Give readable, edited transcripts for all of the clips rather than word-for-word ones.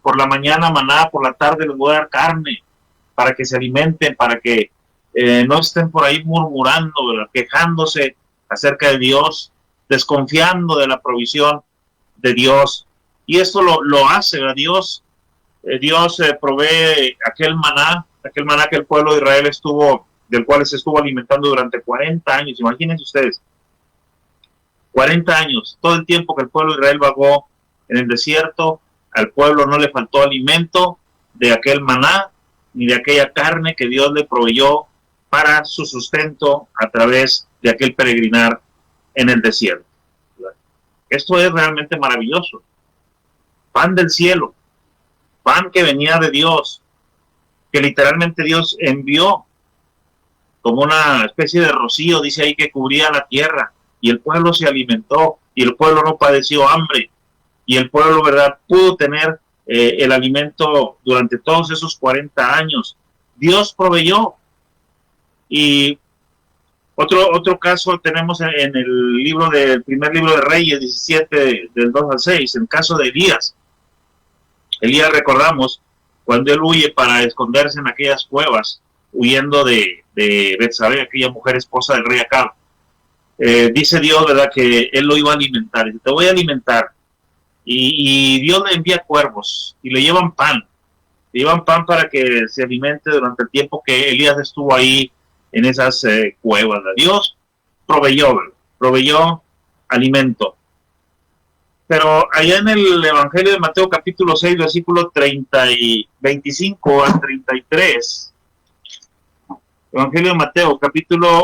por la mañana maná, por la tarde les voy a dar carne, para que se alimenten, para que no estén por ahí murmurando, ¿verdad? Quejándose acerca de Dios, desconfiando de la provisión de Dios. Y esto lo hace, ¿verdad? Dios provee aquel maná que el pueblo de Israel del cual se estuvo alimentando durante 40 años. Imagínense ustedes, 40 años, todo el tiempo que el pueblo de Israel vagó en el desierto, al pueblo no le faltó alimento de aquel maná, ni de aquella carne que Dios le proveyó para su sustento a través de aquel peregrinar en el desierto. Esto es realmente maravilloso. Pan del cielo, pan que venía de Dios, que literalmente Dios envió como una especie de rocío, dice ahí, que cubría la tierra, y el pueblo se alimentó, y el pueblo no padeció hambre, y el pueblo, ¿verdad?, pudo tener el alimento durante todos esos 40 años. Dios proveyó. Y otro caso tenemos en el primer libro de Reyes 17, del 2 al 6, el caso de Elías. Elías, recordamos, cuando él huye para esconderse en aquellas cuevas, huyendo de Betsabé, aquella mujer esposa del rey Acab. Dice Dios, ¿verdad?, que él lo iba a alimentar. Dice, te voy a alimentar. Y Dios le envía cuervos y le llevan pan. Le llevan pan para que se alimente durante el tiempo que Elías estuvo ahí en esas cuevas. Dios proveyó alimento. Pero allá en el Evangelio de Mateo capítulo 6, versículo 25 al 33, Evangelio de Mateo capítulo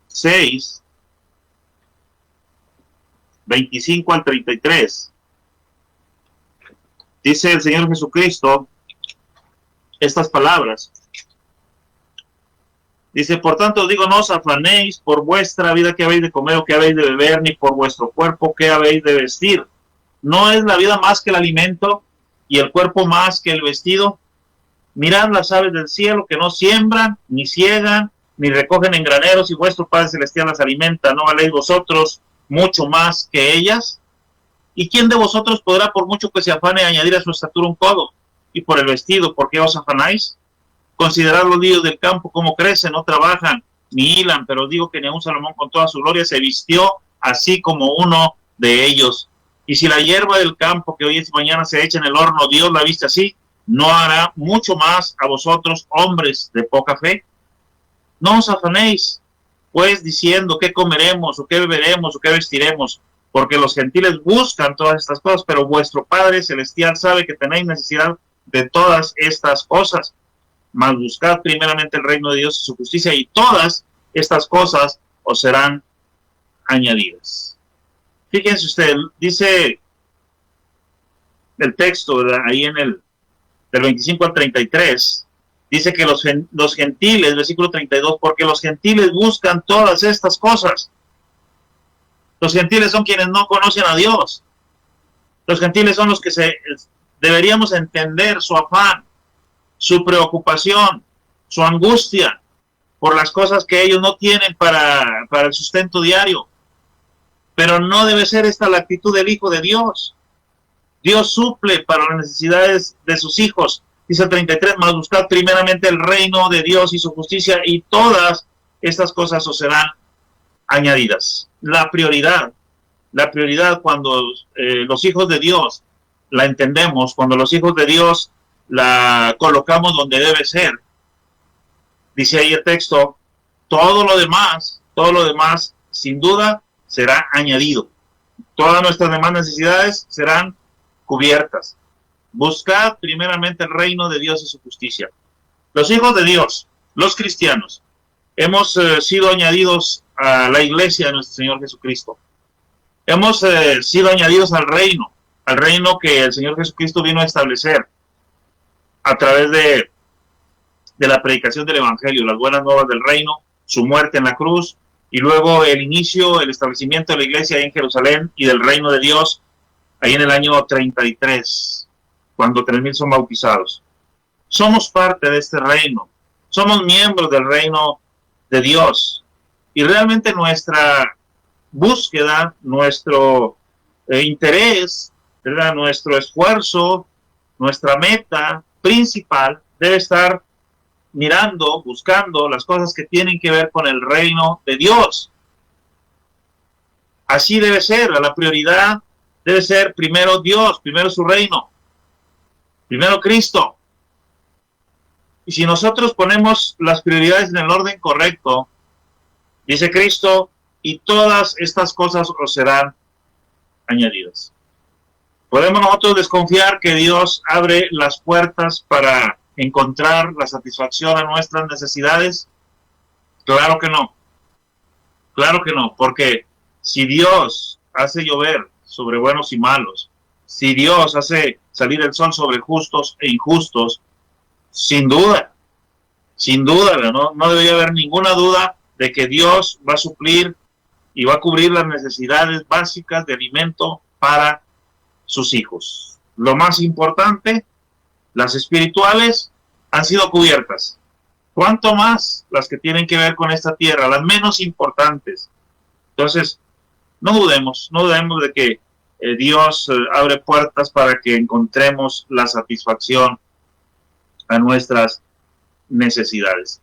6, 25 al 33, dice el Señor Jesucristo estas palabras. Dice, por tanto digo, no os afanéis por vuestra vida, que habéis de comer o que habéis de beber, ni por vuestro cuerpo, que habéis de vestir. ¿No es la vida más que el alimento y el cuerpo más que el vestido? Mirad las aves del cielo, que no siembran, ni ciegan, ni recogen en graneros, y vuestro Padre Celestial las alimenta. ¿No valéis vosotros mucho más que ellas? ¿Y quién de vosotros podrá, por mucho que se afane, añadir a su estatura un codo? Y por el vestido, ¿por qué os afanáis? Considerad los lirios del campo, cómo crecen, no trabajan, ni hilan, pero digo que ni aun Salomón con toda su gloria se vistió así como uno de ellos. Y si la hierba del campo que hoy es mañana se echa en el horno, Dios la viste así, ¿no hará mucho más a vosotros, hombres de poca fe? No os afanéis, pues, diciendo qué comeremos, o qué beberemos, o qué vestiremos, porque los gentiles buscan todas estas cosas, pero vuestro Padre Celestial sabe que tenéis necesidad de todas estas cosas. Mas buscad primeramente el reino de Dios y su justicia, y todas estas cosas os serán añadidas. Fíjense ustedes, dice el texto, ¿verdad?, ahí en del 25 al 33, dice que los gentiles, versículo 32, porque los gentiles buscan todas estas cosas. Los gentiles son quienes no conocen a Dios. Los gentiles son los que deberíamos entender su afán, su preocupación, su angustia por las cosas que ellos no tienen para el sustento diario. Pero no debe ser esta la actitud del Hijo de Dios. Dios suple para las necesidades de sus hijos. Dice el 33, mas buscad primeramente el reino de Dios y su justicia, y todas estas cosas os serán añadidas. La prioridad cuando los hijos de Dios la entendemos, cuando los hijos de Dios la colocamos donde debe ser, dice ahí el texto, todo lo demás, sin duda, será añadido. Todas nuestras demás necesidades serán cubiertas. Buscad primeramente el reino de Dios y su justicia. Los hijos de Dios, los cristianos, hemos sido añadidos a la iglesia de nuestro Señor Jesucristo. Hemos sido añadidos al reino que el Señor Jesucristo vino a establecer a través de la predicación del Evangelio, las buenas nuevas del reino, su muerte en la cruz, y luego el establecimiento de la iglesia ahí en Jerusalén y del reino de Dios ahí en el año 33, cuando 3,000 son bautizados. Somos parte de este reino, somos miembros del reino de Dios, y realmente nuestra búsqueda, nuestro interés, ¿verdad?, nuestro esfuerzo, Nuestra meta principal debe estar mirando, buscando las cosas que tienen que ver con el reino de Dios. Así debe ser, la prioridad debe ser primero Dios, primero su reino, primero Cristo. Y si nosotros ponemos las prioridades en el orden correcto, dice Cristo, y todas estas cosas os serán añadidas. ¿Podemos nosotros desconfiar que Dios abre las puertas para encontrar la satisfacción a nuestras necesidades? Claro que no. Claro que no, porque si Dios hace llover sobre buenos y malos, si Dios hace salir el sol sobre justos e injustos, sin duda, no debería haber ninguna duda de que Dios va a suplir y va a cubrir las necesidades básicas de alimento para sus hijos. Lo más importante, las espirituales han sido cubiertas. ¿Cuánto más las que tienen que ver con esta tierra, las menos importantes? Entonces, no dudemos de que Dios abre puertas para que encontremos la satisfacción a nuestras necesidades.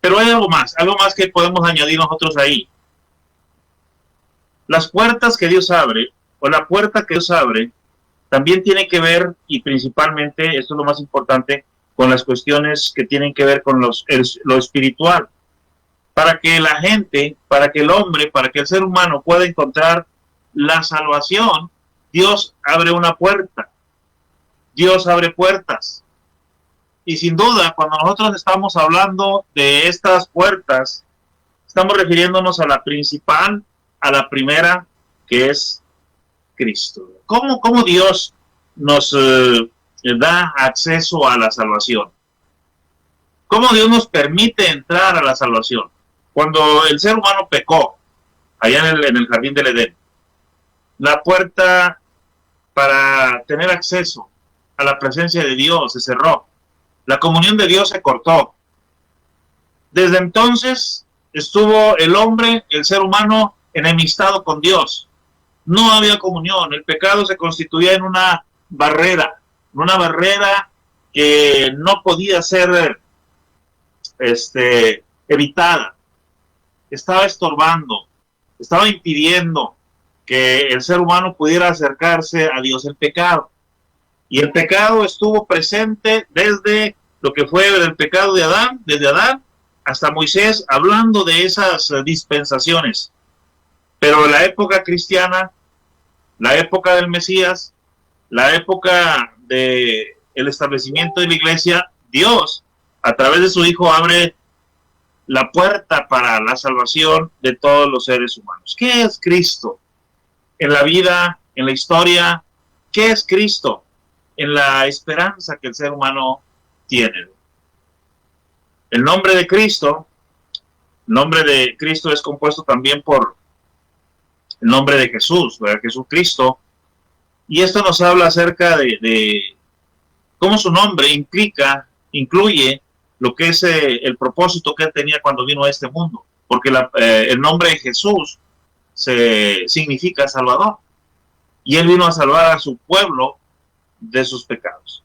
Pero hay algo más que podemos añadir nosotros ahí. Las puertas que Dios abre, o la puerta que Dios abre, también tiene que ver, y principalmente, esto es lo más importante, con las cuestiones que tienen que ver con lo espiritual. Para que la gente, para que el hombre, para que el ser humano pueda encontrar la salvación, Dios abre una puerta. Dios abre puertas. Y sin duda, cuando nosotros estamos hablando de estas puertas, estamos refiriéndonos a la principal, a la primera, que es Cristo. ¿Cómo Dios nos da acceso a la salvación? ¿Cómo Dios nos permite entrar a la salvación? Cuando el ser humano pecó, allá en el jardín del Edén, la puerta para tener acceso a la presencia de Dios se cerró. La comunión de Dios se cortó. Desde entonces estuvo el hombre, el ser humano, enemistado con Dios. No había comunión. El pecado se constituía en una barrera que no podía ser evitada. Estaba estorbando, estaba impidiendo que el ser humano pudiera acercarse a Dios, el pecado. Y el pecado estuvo presente desde lo que fue el pecado de Adán, desde Adán hasta Moisés, hablando de esas dispensaciones. Pero la época cristiana, la época del Mesías, la época del establecimiento de la iglesia, Dios, a través de su Hijo, abre la puerta para la salvación de todos los seres humanos. ¿Qué es Cristo en la vida, en la historia? ¿Qué es Cristo en la esperanza que el ser humano tiene? El nombre de Cristo es compuesto también por el nombre de Jesús, ¿verdad? Jesucristo. Y esto nos habla acerca de cómo su nombre incluye lo que es el propósito que él tenía cuando vino a este mundo. Porque el nombre de Jesús significa Salvador. Y él vino a salvar a su pueblo de sus pecados.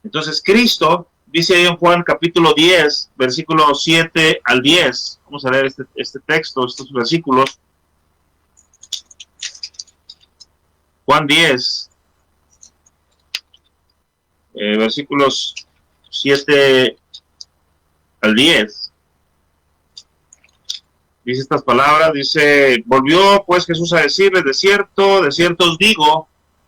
Entonces Cristo, dice ahí en Juan capítulo 10, versículos 7 al 10. Vamos a leer este texto, estos versículos. Juan 10, versículos 7 al 10. Dice estas palabras, dice: volvió pues Jesús a decirles, de cierto os digo,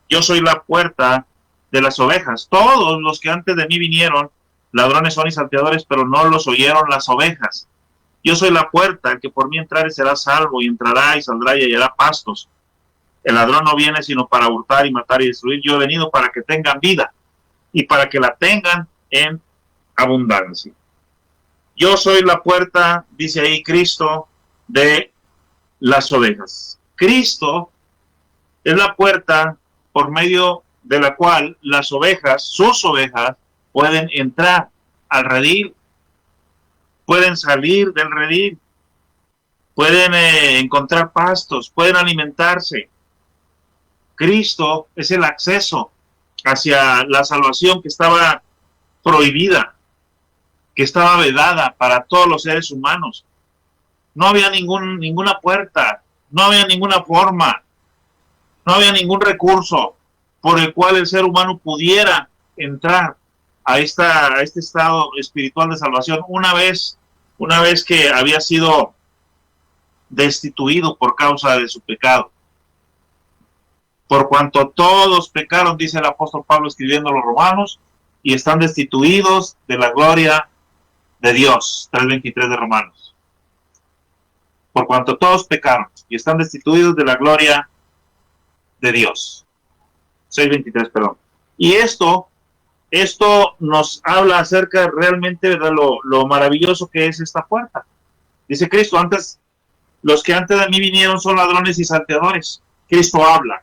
yo soy la puerta de las ovejas. Todos los que antes de mí vinieron, ladrones son y salteadores, pero no los oyeron las ovejas. Yo soy la puerta, el que por mí entrare será salvo, y entrará y saldrá y hallará pastos. El ladrón no viene sino para hurtar y matar y destruir. Yo he venido para que tengan vida, y para que la tengan en abundancia. Yo soy la puerta, dice ahí Cristo, de las ovejas. Cristo es la puerta por medio de la cual las ovejas, sus ovejas, pueden entrar al redil, pueden salir del redil, pueden encontrar pastos, pueden alimentarse. Cristo es el acceso hacia la salvación que estaba prohibida, que estaba vedada para todos los seres humanos. No había ninguna puerta, no había ninguna forma, no había ningún recurso por el cual el ser humano pudiera entrar a este estado espiritual de salvación una vez que había sido destituido por causa de su pecado. Por cuanto todos pecaron, dice el apóstol Pablo escribiendo a los romanos, y están destituidos de la gloria de Dios, 3:23 de Romanos. Por cuanto todos pecaron y están destituidos de la gloria de Dios. 6:23, perdón. Y esto nos habla acerca realmente de lo maravilloso que es esta puerta. Dice Cristo, los que antes de mí vinieron son ladrones y salteadores. Cristo habla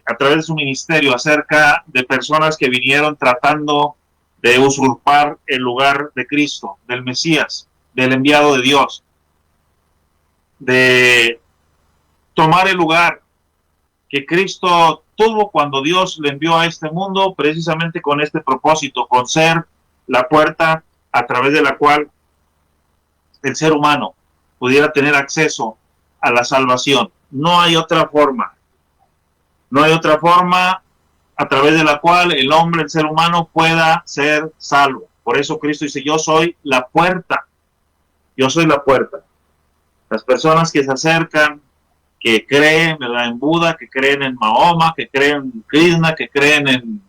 a través de su ministerio acerca de personas que vinieron tratando de usurpar el lugar de Cristo, del Mesías, del enviado de Dios, de tomar el lugar que Cristo tuvo cuando Dios le envió a este mundo, precisamente con este propósito, con ser la puerta a través de la cual el ser humano pudiera tener acceso a la salvación. No hay otra forma. No hay otra forma a través de la cual el hombre, el ser humano, pueda ser salvo. Por eso Cristo dice, yo soy la puerta. Yo soy la puerta. Las personas que se acercan, que creen, ¿verdad?, en Buda, que creen en Mahoma, que creen en Krishna, que creen en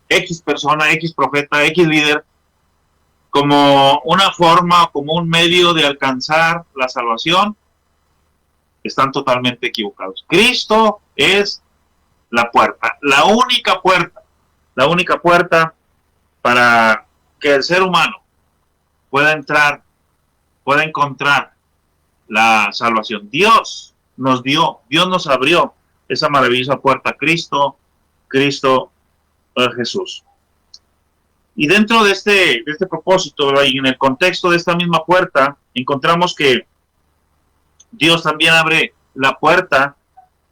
X persona, X profeta, X líder, como una forma, como un medio de alcanzar la salvación, están totalmente equivocados. Cristo es la puerta, la única puerta para que el ser humano pueda entrar, pueda encontrar la salvación. Dios nos abrió esa maravillosa puerta, Cristo Jesús. Y dentro de este propósito, ¿verdad?, y en el contexto de esta misma puerta, encontramos que Dios también abre la puerta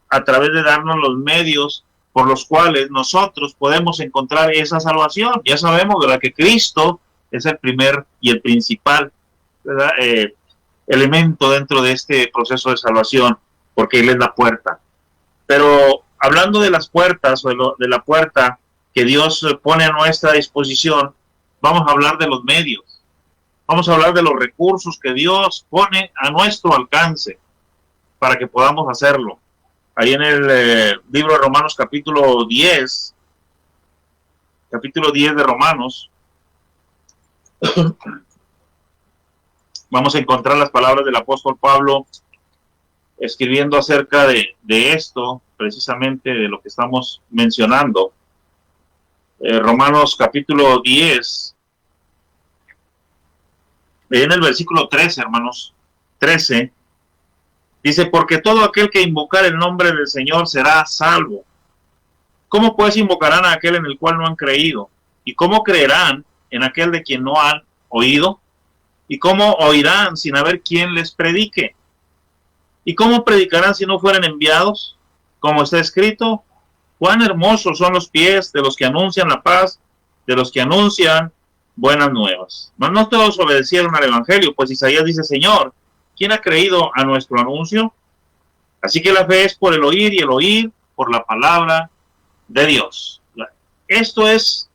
a través de darnos los medios por los cuales nosotros podemos encontrar esa salvación. Ya sabemos, ¿verdad?, que Cristo es el primer y el principal, ¿verdad?, elemento dentro de este proceso de salvación, porque Él es la puerta. Pero hablando de las puertas, o de la puerta que Dios pone a nuestra disposición, vamos a hablar de los medios. Vamos a hablar de los recursos que Dios pone a nuestro alcance para que podamos hacerlo. Ahí en el libro de Romanos, capítulo 10 de Romanos, vamos a encontrar las palabras del apóstol Pablo escribiendo acerca de esto, precisamente de lo que estamos mencionando. Romanos capítulo 10, en el versículo 13, hermanos, 13, dice, porque todo aquel que invocar el nombre del Señor será salvo. ¿Cómo pues invocarán a aquel en el cual no han creído? ¿Y cómo creerán en aquel de quien no han oído? ¿Y cómo oirán sin haber quien les predique? ¿Y cómo predicarán si no fueran enviados? Como está escrito, cuán hermosos son los pies de los que anuncian la paz, de los que anuncian buenas nuevas. Mas no todos obedecieron al evangelio, pues Isaías dice, Señor, ¿quién ha creído a nuestro anuncio? Así que la fe es por el oír y el oír por la palabra de Dios. Esto es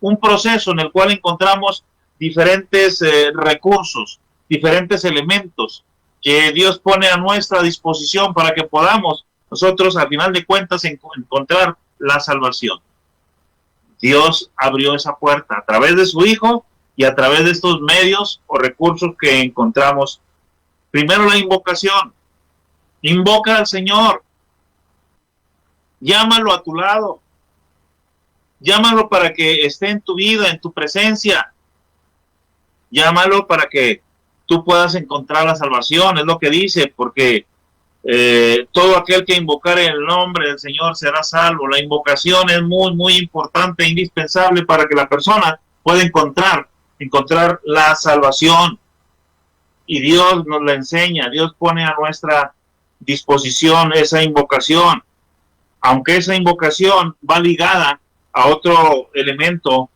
un proceso en el cual encontramos diferentes recursos, diferentes elementos que Dios pone a nuestra disposición para que podamos nosotros, al final de cuentas, encontrar la salvación. Dios abrió esa puerta a través de su Hijo y a través de estos medios o recursos que encontramos. Primero, la invocación. Invoca al Señor. Llámalo a tu lado. Llámalo para que esté en tu vida, en tu presencia. Llámalo para que tú puedas encontrar la salvación. Es lo que dice, porque todo aquel que invocare el nombre del Señor será salvo. La invocación es muy, muy importante e indispensable para que la persona pueda encontrar la salvación. Y Dios nos la enseña, Dios pone a nuestra disposición esa invocación. aunque esa invocación va ligada a otro elemento.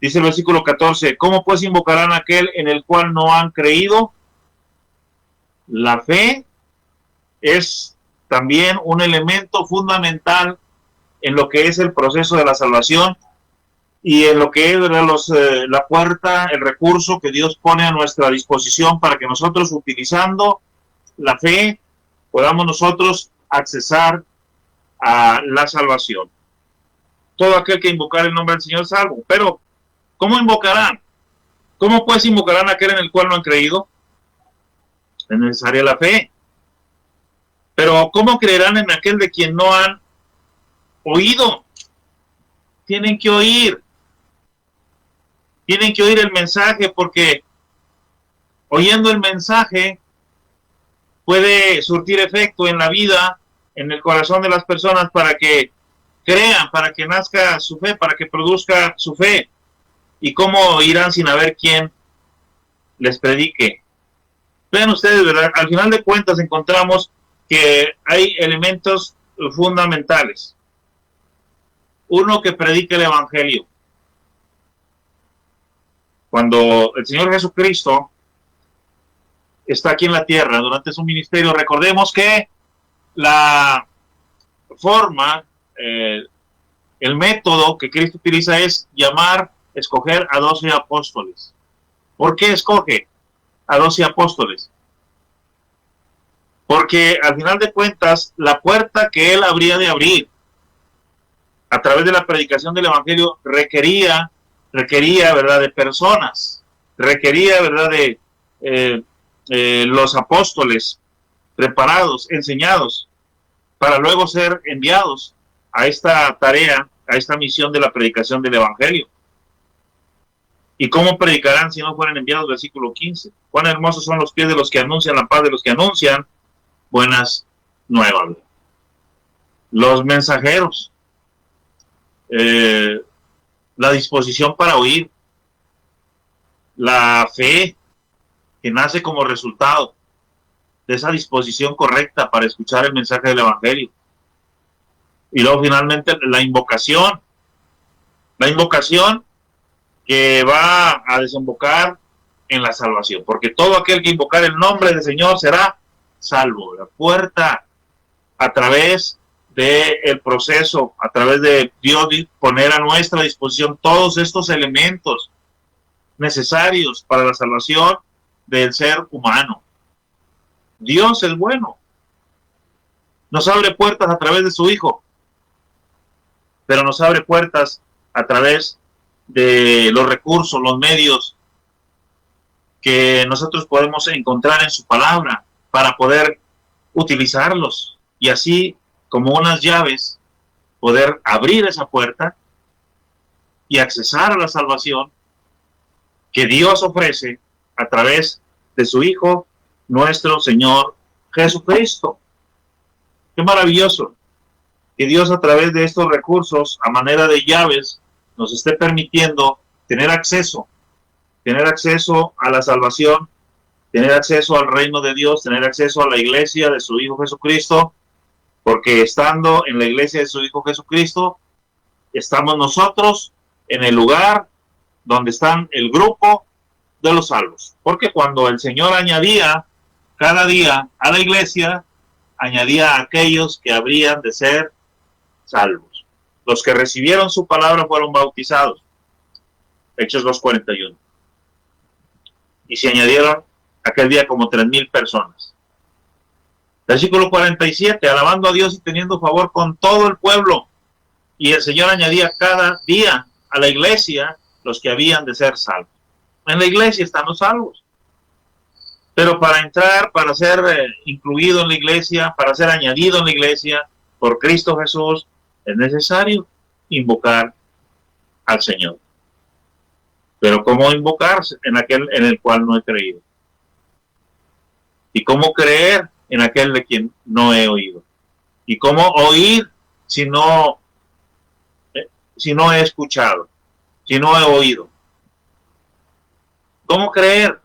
Dice el versículo 14, ¿cómo pues invocarán a aquel en el cual no han creído? La fe es también un elemento fundamental en lo que es el proceso de la salvación y en lo que es la puerta, el recurso que Dios pone a nuestra disposición para que nosotros, utilizando la fe, podamos nosotros accesar a la salvación. Todo aquel que invocar el nombre del Señor es salvo. Pero, ¿cómo invocarán? ¿Cómo pues invocarán a aquel en el cual no han creído? Es necesaria la fe. Pero, ¿cómo creerán en aquel de quien no han oído? Tienen que oír. Tienen que oír el mensaje, porque oyendo el mensaje puede surtir efecto en la vida, en el corazón de las personas, para que crean, para que nazca su fe, para que produzca su fe. ¿Y cómo irán sin haber quien les predique? Vean ustedes, ¿verdad? Al final de cuentas encontramos que hay elementos fundamentales. Uno, que predique el evangelio. Cuando el Señor Jesucristo está aquí en la tierra durante su ministerio, recordemos que la forma, el método que Cristo utiliza es escoger a 12 apóstoles. ¿Por qué escoge a 12 apóstoles? Porque al final de cuentas, la puerta que él habría de abrir a través de la predicación del evangelio requería, ¿verdad?, de personas, requería, ¿verdad?, de los apóstoles preparados, enseñados, para luego ser enviados a esta tarea, a esta misión de la predicación del evangelio. ¿Y cómo predicarán si no fueran enviados? Versículo 15. Cuán hermosos son los pies de los que anuncian la paz, de los que anuncian buenas nuevas. Los mensajeros, la disposición para oír, la fe que nace como resultado de esa disposición correcta para escuchar el mensaje del evangelio. Y luego finalmente la invocación que va a desembocar en la salvación, porque todo aquel que invocar el nombre del Señor será salvo. La puerta, a través del proceso, a través de Dios poner a nuestra disposición todos estos elementos necesarios para la salvación del ser humano. Dios es bueno. Nos abre puertas a través de su Hijo, pero nos abre puertas a través de los recursos, los medios que nosotros podemos encontrar en su palabra para poder utilizarlos y así, como unas llaves, poder abrir esa puerta y accesar a la salvación que Dios ofrece a través de su Hijo, nuestro Señor Jesucristo. Qué maravilloso que Dios, a través de estos recursos, a manera de llaves, nos esté permitiendo tener acceso a la salvación, tener acceso al reino de Dios, tener acceso a la iglesia de su Hijo Jesucristo, porque estando en la iglesia de su Hijo Jesucristo, estamos nosotros en el lugar donde están el grupo de los salvos. Porque cuando el Señor añadía cada día a la iglesia, añadía a aquellos que habrían de ser salvos. Los que recibieron su palabra fueron bautizados. Hechos 2:41. Y se añadieron aquel día como 3,000 personas. Versículo 47, alabando a Dios y teniendo favor con todo el pueblo. Y el Señor añadía cada día a la iglesia los que habían de ser salvos. En la iglesia están los salvos. Pero para entrar, para ser incluido en la iglesia, para ser añadido en la iglesia por Cristo Jesús, es necesario invocar al Señor. Pero ¿cómo invocar en aquel en el cual no he creído? ¿Y cómo creer en aquel de quien no he oído? ¿Y cómo oír si no he escuchado, si no he oído? ¿Cómo creer?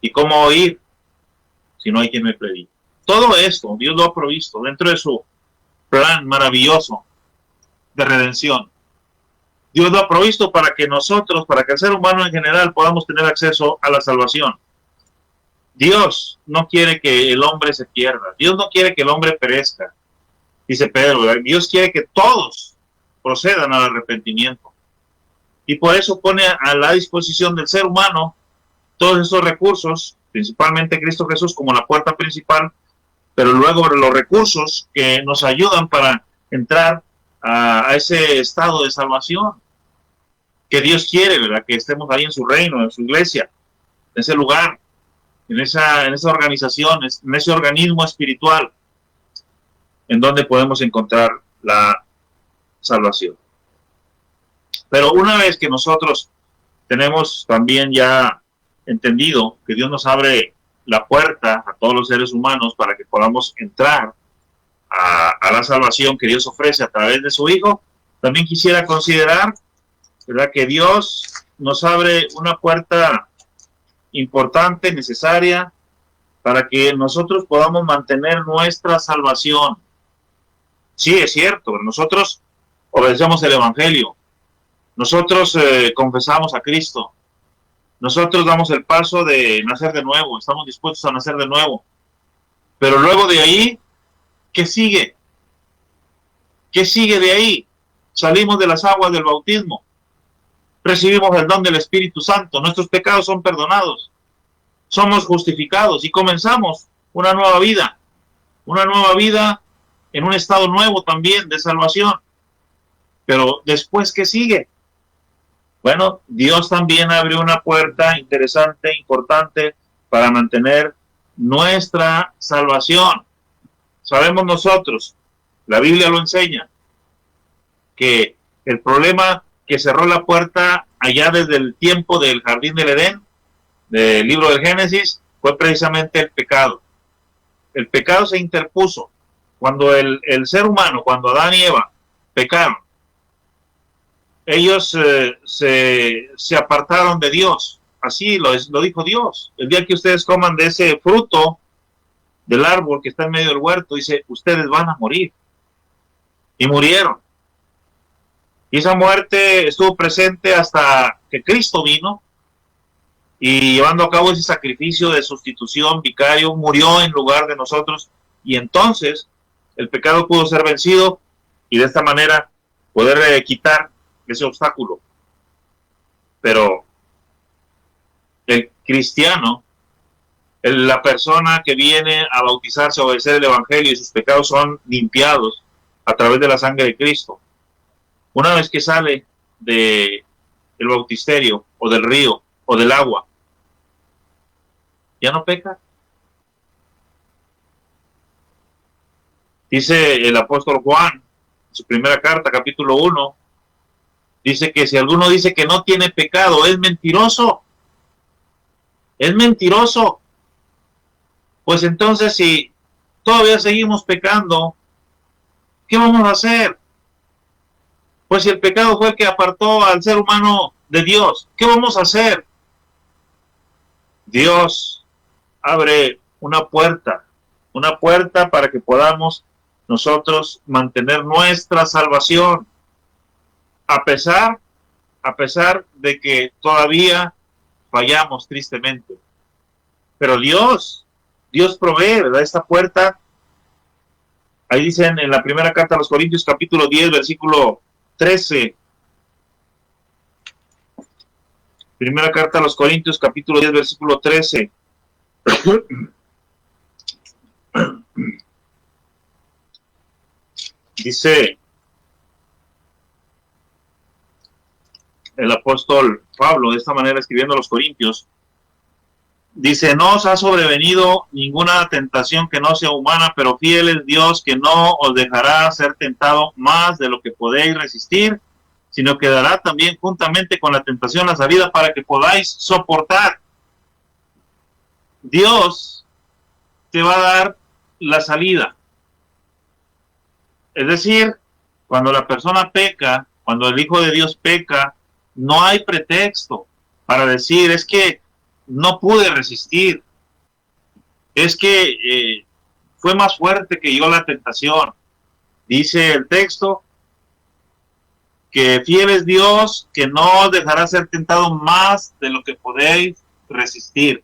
¿Y cómo oír si no hay quien me predique? Todo esto Dios lo ha provisto dentro de su plan maravilloso de redención. Dios lo ha provisto para que nosotros, para que el ser humano en general podamos tener acceso a la salvación. Dios no quiere que el hombre se pierda. Dios no quiere que el hombre perezca. Dice Pedro, ¿verdad? Dios quiere que todos procedan al arrepentimiento. Y por eso pone a la disposición del ser humano todos esos recursos, principalmente Cristo Jesús como la puerta principal, pero luego los recursos que nos ayudan para entrar a ese estado de salvación que Dios quiere, ¿verdad? Que estemos ahí en su reino, en su iglesia, en ese lugar, en esa organización, en ese organismo espiritual, en donde podemos encontrar la salvación. Pero una vez que nosotros tenemos también ya entendido que Dios nos abre la puerta a todos los seres humanos para que podamos entrar a la salvación que Dios ofrece a través de su Hijo, también quisiera considerar, ¿verdad?, que Dios nos abre una puerta importante, necesaria, para que nosotros podamos mantener nuestra salvación. Sí, es cierto, nosotros obedecemos el Evangelio, nosotros confesamos a Cristo, nosotros damos el paso de nacer de nuevo, estamos dispuestos a nacer de nuevo, pero luego de ahí, ¿qué sigue? ¿Qué sigue de ahí? Salimos de las aguas del bautismo, recibimos el don del Espíritu Santo, nuestros pecados son perdonados, somos justificados y comenzamos una nueva vida en un estado nuevo también de salvación. Pero después, ¿qué sigue? Bueno, Dios también abre una puerta interesante, importante, para mantener nuestra salvación. Sabemos nosotros, la Biblia lo enseña, que el problema que cerró la puerta allá desde el tiempo del jardín del Edén, del libro del Génesis, fue precisamente el pecado. El pecado se interpuso. Cuando el ser humano, cuando Adán y Eva pecaron, ellos se apartaron de Dios. Así lo dijo Dios. El día que ustedes coman de ese fruto del árbol que está en medio del huerto, dice, ustedes van a morir. Y murieron. Y esa muerte estuvo presente hasta que Cristo vino y llevando a cabo ese sacrificio de sustitución vicario, murió en lugar de nosotros, y entonces el pecado pudo ser vencido y de esta manera poder quitar ese obstáculo. Pero el cristiano, la persona que viene a bautizarse, a obedecer el Evangelio, y sus pecados son limpiados a través de la sangre de Cristo, una vez que sale del bautisterio o del río o del agua, ya no peca. Dice el apóstol Juan, en su primera carta, capítulo 1, dice que si alguno dice que no tiene pecado, es mentiroso. Es mentiroso. Pues entonces, si todavía seguimos pecando, ¿qué vamos a hacer? Pues si el pecado fue el que apartó al ser humano de Dios, ¿qué vamos a hacer? Dios abre una puerta para que podamos nosotros mantener nuestra salvación, a pesar de que todavía fallamos tristemente. Pero Dios provee, ¿verdad?, esta puerta. Ahí dicen en la primera carta a los Corintios, capítulo 10, versículo 13. Primera carta a los Corintios, capítulo 10, versículo 13. Dice el apóstol Pablo de esta manera, escribiendo a los Corintios, dice: no os ha sobrevenido ninguna tentación que no sea humana, pero fiel es Dios, que no os dejará ser tentado más de lo que podéis resistir, sino que dará también juntamente con la tentación la salida para que podáis soportar. Dios te va a dar la salida. Es decir, cuando la persona peca, cuando el Hijo de Dios peca, no hay pretexto para decir, es que no pude resistir, es que fue más fuerte que yo la tentación. Dice el texto que fiel es Dios, que no os dejará ser tentado más de lo que podéis resistir.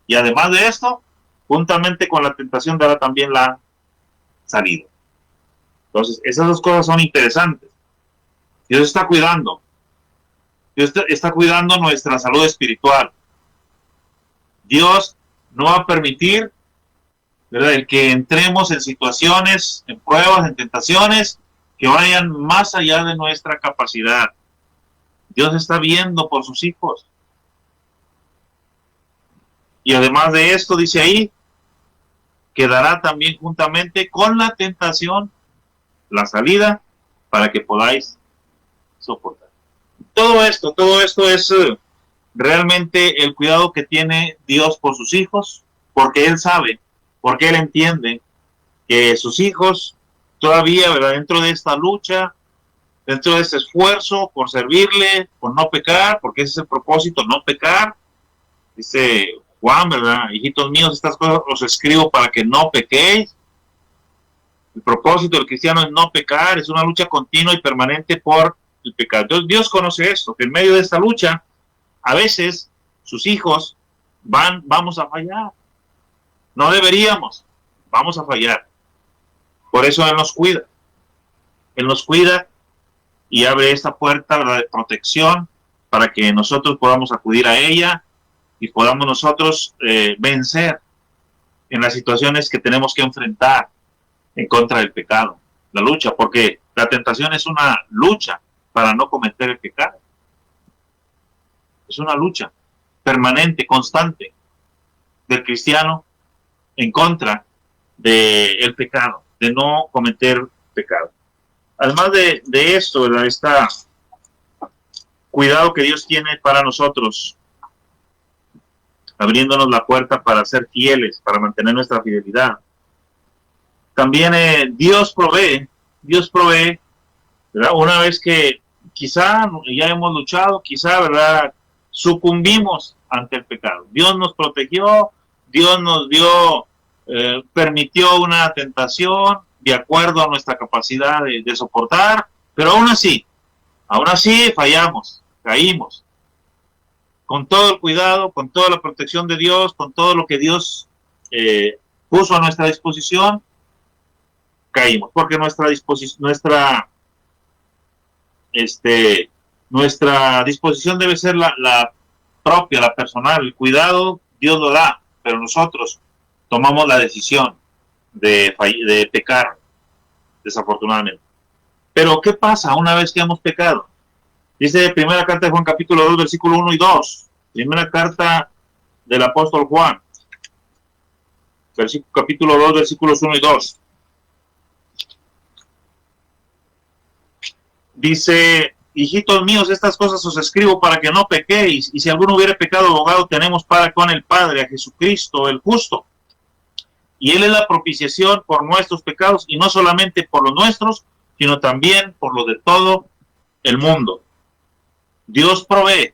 Y además de esto, juntamente con la tentación dará también la salida. Entonces, esas dos cosas son interesantes. Dios está cuidando. Dios está cuidando nuestra salud espiritual. Dios no va a permitir, ¿verdad?, el que entremos en situaciones, en pruebas, en tentaciones que vayan más allá de nuestra capacidad. Dios está viendo por sus hijos. Y además de esto, dice ahí, que dará también juntamente con la tentación la salida para que podáis soportar. Todo esto es realmente el cuidado que tiene Dios por sus hijos, porque Él sabe, porque Él entiende que sus hijos todavía, ¿verdad?, dentro de esta lucha, dentro de este esfuerzo por servirle, por no pecar, porque ese es el propósito, no pecar. Dice Juan, ¿verdad?, hijitos míos, estas cosas os escribo para que no pequéis. El propósito del cristiano es no pecar, es una lucha continua y permanente por el pecado. Entonces Dios conoce esto, que en medio de esta lucha, a veces sus hijos vamos a fallar. No deberíamos, vamos a fallar. Por eso Él nos cuida. Él nos cuida y abre esta puerta, ¿verdad?, de protección para que nosotros podamos acudir a ella y podamos nosotros vencer en las situaciones que tenemos que enfrentar en contra del pecado, la lucha, porque la tentación es una lucha para no cometer el pecado. Es una lucha permanente, constante del cristiano en contra del pecado, de no cometer pecado. Además de esto, ¿verdad?, este cuidado que Dios tiene para nosotros, abriéndonos la puerta para ser fieles, para mantener nuestra fidelidad. También Dios provee, ¿verdad?, una vez que quizá ya hemos luchado, quizá, ¿verdad?, sucumbimos ante el pecado. Dios nos protegió, Dios nos dio, permitió una tentación de acuerdo a nuestra capacidad de soportar, pero aún así fallamos, caímos. Con todo el cuidado, con toda la protección de Dios, con todo lo que Dios puso a nuestra disposición, caímos, porque nuestra disposición debe ser la propia, la personal. El cuidado Dios lo da, pero nosotros tomamos la decisión de pecar, desafortunadamente. Pero ¿qué pasa una vez que hemos pecado? Dice primera carta de Juan, capítulo 2, versículo 1 y 2. Primera carta del apóstol Juan, capítulo 2, versículos 1 y 2. Dice: hijitos míos, estas cosas os escribo para que no pequéis, y si alguno hubiere pecado, abogado tenemos para con el Padre, a Jesucristo el justo. Y Él es la propiciación por nuestros pecados, y no solamente por los nuestros, sino también por los de todo el mundo. Dios provee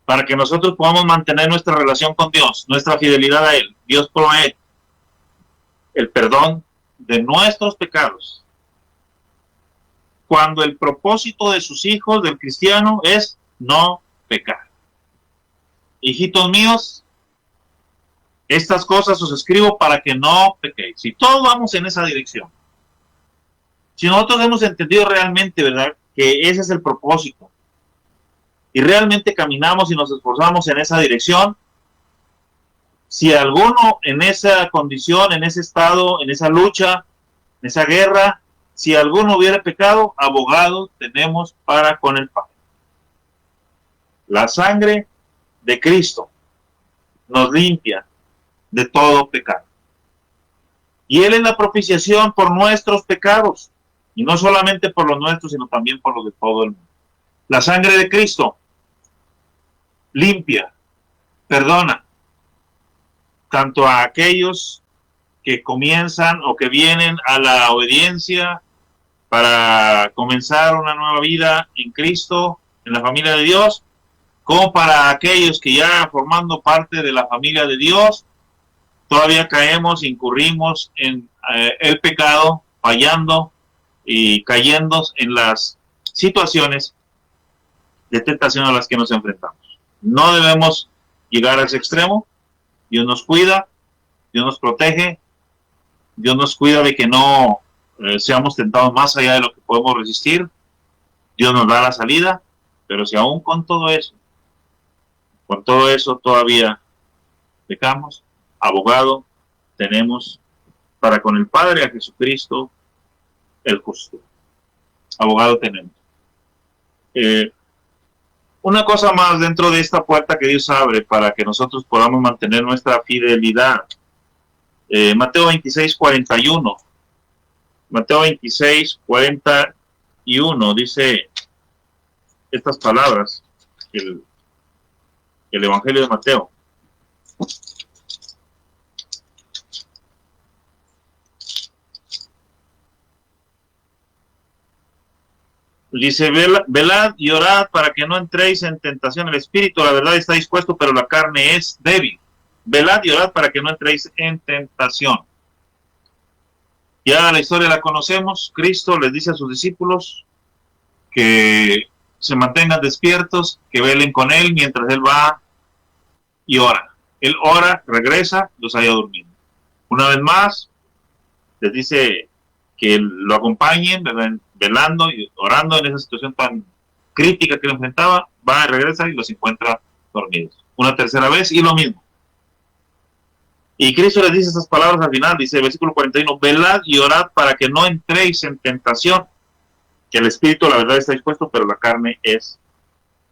para que nosotros podamos mantener nuestra relación con Dios, nuestra fidelidad a Él. Dios provee el perdón de nuestros pecados, cuando el propósito de sus hijos, del cristiano, es no pecar. Hijitos míos, estas cosas os escribo para que no pequéis. Si todos vamos en esa dirección, si nosotros hemos entendido realmente, ¿verdad?, que ese es el propósito, y realmente caminamos y nos esforzamos en esa dirección, si alguno en esa condición, en ese estado, en esa lucha, en esa guerra, si alguno hubiera pecado, abogado tenemos para con el Padre. La sangre de Cristo nos limpia de todo pecado. Y Él es la propiciación por nuestros pecados, y no solamente por los nuestros, sino también por los de todo el mundo. La sangre de Cristo limpia, perdona, tanto a aquellos que comienzan o que vienen a la obediencia para comenzar una nueva vida en Cristo, en la familia de Dios, como para aquellos que ya formando parte de la familia de Dios, todavía caemos, incurrimos en el pecado fallando y cayendo en las situaciones de tentación a las que nos enfrentamos. No debemos llegar a ese extremo. Dios nos cuida, Dios nos protege, Dios nos cuida de que no seamos tentados más allá de lo que podemos resistir. Dios nos da la salida, pero si aún con todo eso todavía pecamos, abogado tenemos para con el Padre, a Jesucristo el justo. Abogado tenemos. Una cosa más dentro de esta puerta que Dios abre para que nosotros podamos mantener nuestra fidelidad. Mateo 26:41. Mateo 26:41 dice estas palabras, el Evangelio de Mateo. Dice, velad y orad para que no entréis en tentación. El espíritu, la verdad, está dispuesto, pero la carne es débil. Velad y orad para que no entréis en tentación. Ya la historia la conocemos. Cristo les dice a sus discípulos que se mantengan despiertos, que velen con Él mientras Él va y ora. Él ora, regresa, los halla durmiendo. Una vez más, les dice que lo acompañen, velando y orando en esa situación tan crítica que lo enfrentaba, va, regresa y los encuentra dormidos. Una tercera vez y lo mismo. Y Cristo les dice estas palabras al final, dice versículo 41, velad y orad para que no entréis en tentación, que el espíritu la verdad está dispuesto, pero la carne es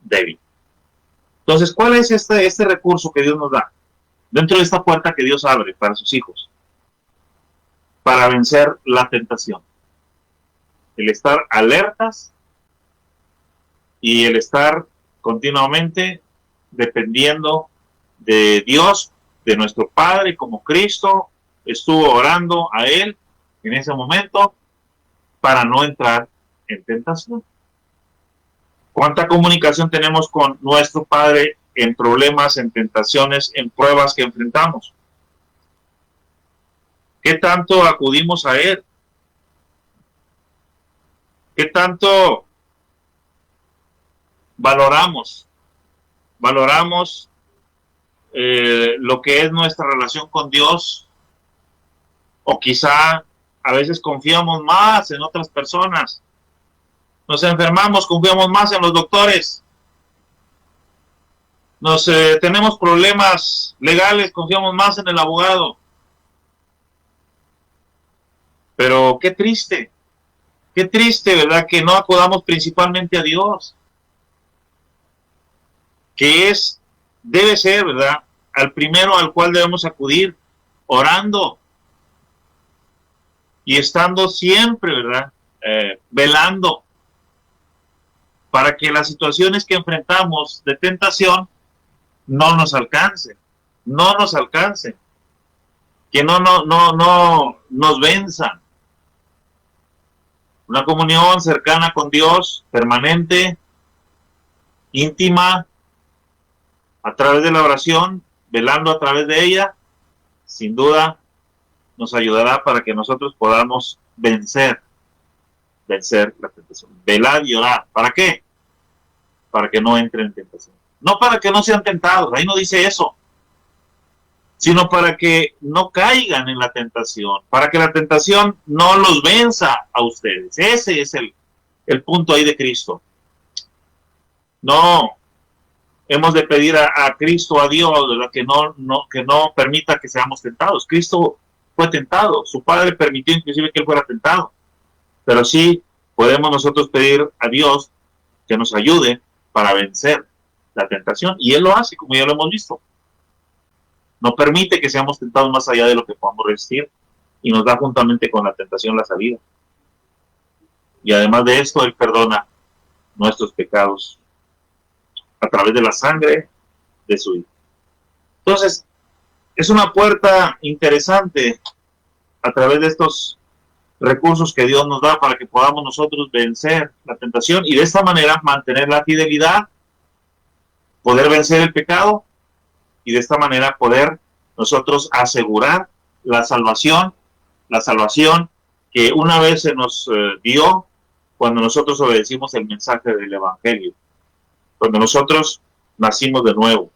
débil. Entonces, ¿cuál es este recurso que Dios nos da? Dentro de esta puerta que Dios abre para sus hijos, para vencer la tentación. El estar alertas y el estar continuamente dependiendo de Dios, de nuestro Padre, como Cristo estuvo orando a Él en ese momento para no entrar en tentación. ¿Cuánta comunicación tenemos con nuestro Padre en problemas, en tentaciones, en pruebas que enfrentamos? ¿Qué tanto acudimos a Él? ¿Qué tanto valoramos lo que es nuestra relación con Dios? O quizá a veces confiamos más en otras personas. Nos enfermamos, confiamos más en los doctores. Tenemos problemas legales, confiamos más en el abogado. Pero qué triste, ¿verdad? Que no acudamos principalmente a Dios. Que debe ser, ¿verdad? Al primero al cual debemos acudir, orando y estando siempre, ¿verdad? Velando para que las situaciones que enfrentamos de tentación no nos alcancen, que no nos venzan. Una comunión cercana con Dios, permanente, íntima, a través de la oración, velando a través de ella, sin duda nos ayudará para que nosotros podamos vencer la tentación. Velar y orar. ¿Para qué? Para que no entren en tentación. No para que no sean tentados, ahí no dice eso, sino para que no caigan en la tentación, para que la tentación no los venza a ustedes. Ese es el punto ahí de Cristo. No hemos de pedir a Cristo, a Dios, ¿verdad? Que no permita que seamos tentados. Cristo fue tentado, su Padre permitió inclusive que Él fuera tentado, pero sí podemos nosotros pedir a Dios que nos ayude para vencer la tentación, y Él lo hace, como ya lo hemos visto. No permite que seamos tentados más allá de lo que podamos resistir, y nos da juntamente con la tentación la salida. Y además de esto, Él perdona nuestros pecados a través de la sangre de su Hijo. Entonces, es una puerta interesante a través de estos recursos que Dios nos da para que podamos nosotros vencer la tentación y de esta manera mantener la fidelidad, poder vencer el pecado y de esta manera poder nosotros asegurar la salvación que una vez se nos dio cuando nosotros obedecimos el mensaje del Evangelio, cuando nosotros nacimos de nuevo,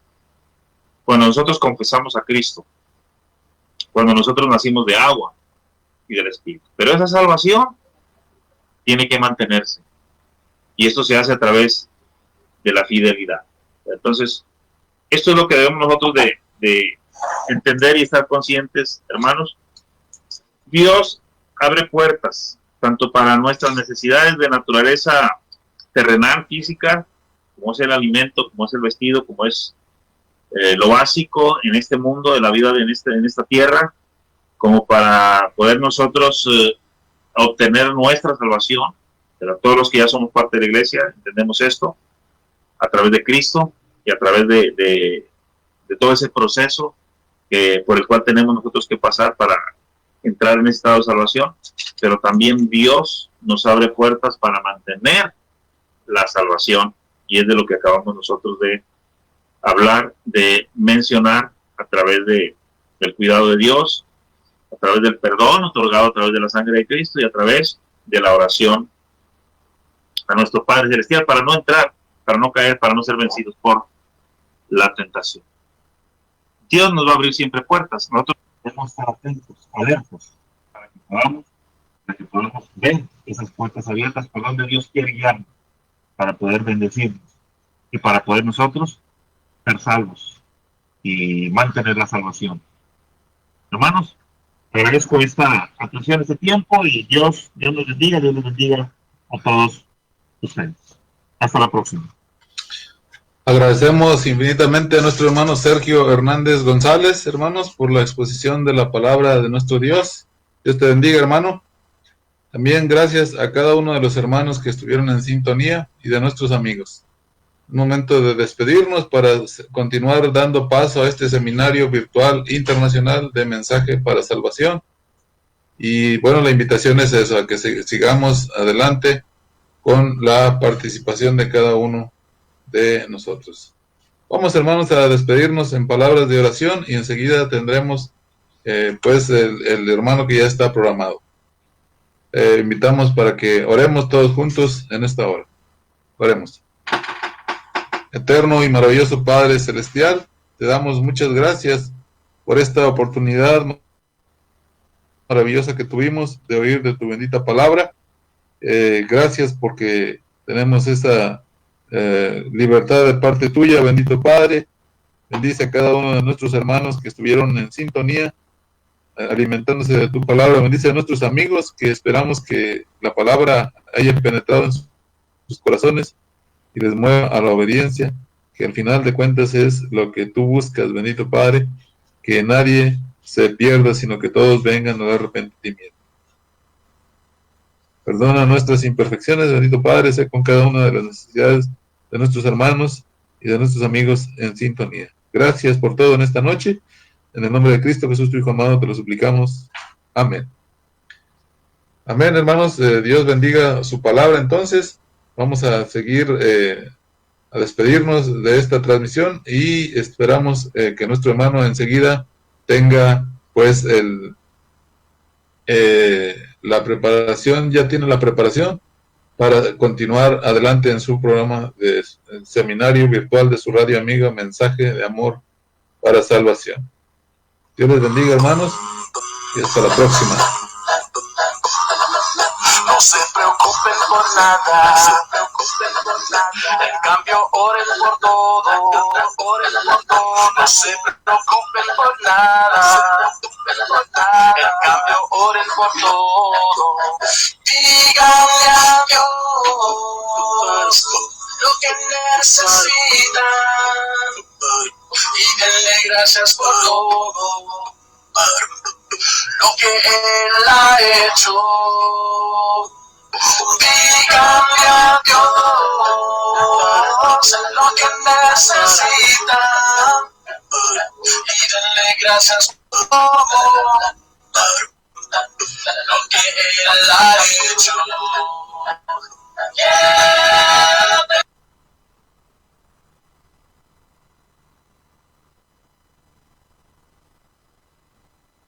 cuando nosotros confesamos a Cristo, cuando nosotros nacimos de agua y del Espíritu. Pero esa salvación tiene que mantenerse. Y esto se hace a través de la fidelidad. Entonces, esto es lo que debemos nosotros de entender y estar conscientes, hermanos. Dios abre puertas, tanto para nuestras necesidades de naturaleza terrenal, física, como es el alimento, como es el vestido, como es lo básico en este mundo, de la vida en esta tierra, como para poder nosotros obtener nuestra salvación. Pero todos los que ya somos parte de la iglesia entendemos esto a través de Cristo y a través de todo ese proceso por el cual tenemos nosotros que pasar para entrar en estado de salvación. Pero también Dios nos abre puertas para mantener la salvación, y es de lo que acabamos nosotros de hablar, de mencionar, a través del cuidado de Dios, a través del perdón otorgado a través de la sangre de Cristo y a través de la oración a nuestro Padre Celestial, para no entrar, para no caer, para no ser vencidos por la tentación. Dios nos va a abrir siempre puertas. Nosotros debemos estar atentos, alertos, para que podamos ver esas puertas abiertas por donde Dios quiere guiarnos, para poder bendecirnos y para poder nosotros ser salvos y mantener la salvación. Hermanos, te agradezco esta atención, este tiempo, y Dios los bendiga, Dios los bendiga a todos ustedes. Hasta la próxima. Agradecemos infinitamente a nuestro hermano Sergio Hernández González, hermanos, por la exposición de la palabra de nuestro Dios. Dios te bendiga, hermano. También gracias a cada uno de los hermanos que estuvieron en sintonía y de nuestros amigos. Un momento de despedirnos para continuar dando paso a este seminario virtual internacional de mensaje para salvación. Y bueno, la invitación es eso, a que sigamos adelante con la participación de cada uno de nosotros. Vamos, hermanos, a despedirnos en palabras de oración, y enseguida tendremos pues el hermano que ya está programado. Invitamos para que oremos todos juntos en esta hora. Oremos. Eterno y maravilloso Padre Celestial, te damos muchas gracias por esta oportunidad maravillosa que tuvimos de oír de tu bendita palabra. Gracias porque tenemos esa libertad de parte tuya, bendito Padre. Bendice a cada uno de nuestros hermanos que estuvieron en sintonía, alimentándose de tu palabra. Bendice a nuestros amigos, que esperamos que la palabra haya penetrado en sus corazones y les mueva a la obediencia, que al final de cuentas es lo que tú buscas, bendito Padre, que nadie se pierda, sino que todos vengan al arrepentimiento. Perdona nuestras imperfecciones, bendito Padre, sé con cada una de las necesidades de nuestros hermanos y de nuestros amigos en sintonía. Gracias por todo en esta noche. En el nombre de Cristo Jesús, tu Hijo amado, te lo suplicamos. Amén. Amén, hermanos. Dios bendiga su palabra. Entonces, vamos a seguir a despedirnos de esta transmisión, y esperamos que nuestro hermano enseguida tenga pues la preparación, ya tiene la preparación para continuar adelante en su programa de seminario virtual de su radio amiga Mensaje de Amor para Salvación. Dios les bendiga, hermanos, y hasta la próxima. No se preocupen por nada, en cambio oren por todo, no se preocupen por nada, en cambio oren por todo. Díganle a Dios lo que necesitan y denle gracias por todo lo que Él ha hecho. Díganle a Dios lo que necesitan y denle gracias por todo lo que Él ha hecho. Yeah.